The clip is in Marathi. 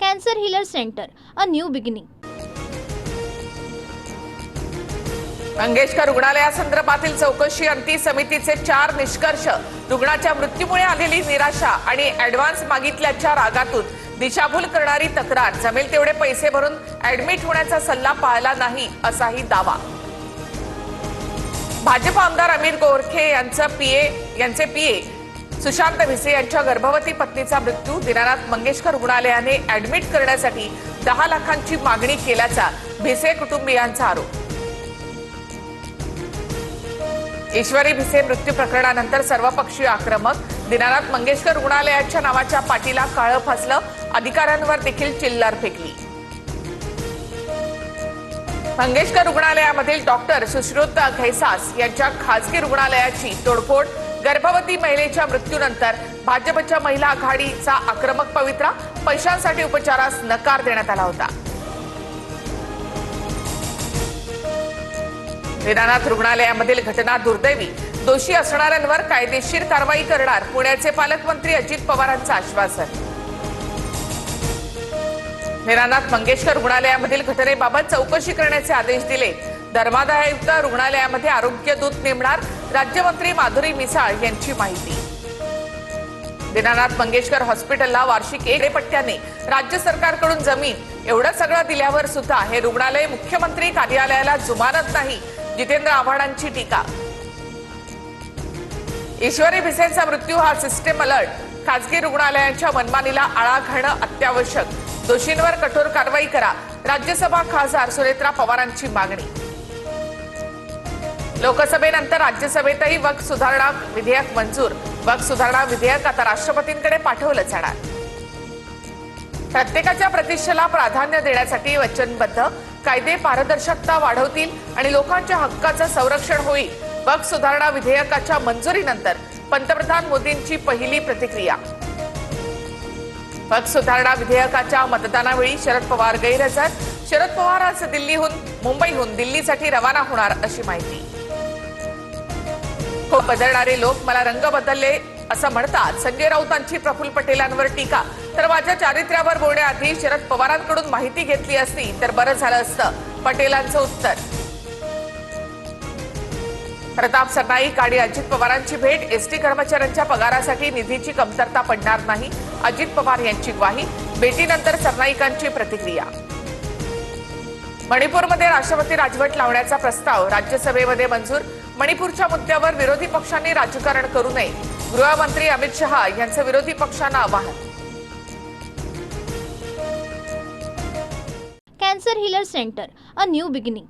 Cancer Healer Center, a new beginning. Mangeshkar रुग्णालयासंदर्भातील चौकशी अंती समितीचे 4 निष्कर्ष. रुग्णाच्या मृत्यूमुळे आलेली निराशा आणि ॲडव्हान्स मागितल्याच्या रागातून दिशाभूल करणारी तक्रार. जमेल तेवढे पैसे भरून ऍडमिट होण्याचा सल्ला पाळला नाही असाही दावा. भाजप आमदार अमित गोरखे यांचे पीए सुशांत भिसे यांच्या गर्भवती पत्नीचा मृत्यू. दीनानाथ मंगेशकर रुग्णालयाने ऍडमिट करण्यासाठी 10 लाखांची मागणी केल्याचा भिसे कुटुंबियांचा आरोप. ईश्वरी भिसे मृत्यू प्रकरणानंतर सर्वपक्षीय आक्रमक. दीनानाथ मंगेशकर रुग्णालयाच्या नावाच्या पाठीला काळं फासलं. अधिकाऱ्यांवर देखील चिल्लर फेकली. मंगेशकर रुग्णालयामधील डॉक्टर सुश्रुत घैसास यांच्या खासगी रुग्णालयाची तोडफोड. गर्भवती महिलेच्या मृत्यूनंतर भाजपच्या महिला आघाडीचा आक्रमक पवित्रा. पैशांसाठी उपचारास नकार देण्यात आला होता. दीनानाथ रुग्णालयामधील घटना दुर्दैवी. दोषी असणाऱ्यांवर कायदेशीर कारवाई करणार. पुण्याचे पालकमंत्री अजित पवारांचं आश्वासन. दीनानाथ मंगेशकर रुग्णालयामधील घटनेबाबत चौकशी करण्याचे आदेश दिले. धर्मादाययुक्त रुग्णालयामध्ये आरोग्य दूत नेमणार. राज्यमंत्री माधुरी मिसाळ यांची माहिती. दीनानाथ मंगेशकर हॉस्पिटलला वार्षिक 1 पट्ट्याने राज्य सरकारकडून जमीन एवढं सगळं दिल्यावर सुद्धा हे रुग्णालय मुख्यमंत्री कार्यालयाला जुमानत नाही. जितेंद्र आव्हाडांची टीका. ईश्वरी भिसेंचा मृत्यू हा सिस्टीम अलर्ट. खासगी रुग्णालयांच्या मनमानीला आळा घालणं अत्यावश्यक. दोषींवर कठोर कारवाई करा. राज्यसभा खासदार सुनेत्रा पवारांची मागणी. लोकसभेनंतर राज्यसभेतही वक्फ सुधारणा विधेयक मंजूर. वक्फ सुधारणा विधेयक आता राष्ट्रपतींकडे पाठवलं जाणार. प्रत्येकाच्या प्रतिष्ठेला प्राधान्य देण्यासाठी वचनबद्ध. कायदे पारदर्शकता वाढवतील आणि लोकांच्या हक्काचं संरक्षण होईल. वक्फ सुधारणा विधेयकाच्या मंजुरीनंतर पंतप्रधान मोदींची पहिली प्रतिक्रिया. वक्फ सुधारणा विधेयकाच्या मतदानावेळी शरद पवार गैरहजर. शरद पवार आज मुंबईहून दिल्लीसाठी रवाना होणार अशी माहिती. खूप बदलणारे लोक मला रंग बदलले असं म्हणतात. संजय राऊतांची प्रफुल्ल पटेलांवर टीका. तर माझ्या चारित्र्यावर बोलण्याआधी शरद पवारांकडून माहिती घेतली असती तर बरं झालं असतं, पटेलांचं उत्तर. प्रताप सरनाईक आणि अजित पवारांची भेट. एसटी कर्मचाऱ्यांच्या पगारासाठी निधीची कमतरता पडणार नाही, अजित पवार यांची ग्वाही. भेटीनंतर सरनाईकांची प्रतिक्रिया. मणिपूरमध्ये राष्ट्रपती राजवट लावण्याचा प्रस्ताव राज्यसभेमध्ये मंजूर. मणिपूरच्या मुद्द्यावर विरोधी पक्षांनी राजकारण करू नये. गृहमंत्री अमित शहा यांचं विरोधी पक्षांना आवाहन. Cancer Healer Center, a new beginning.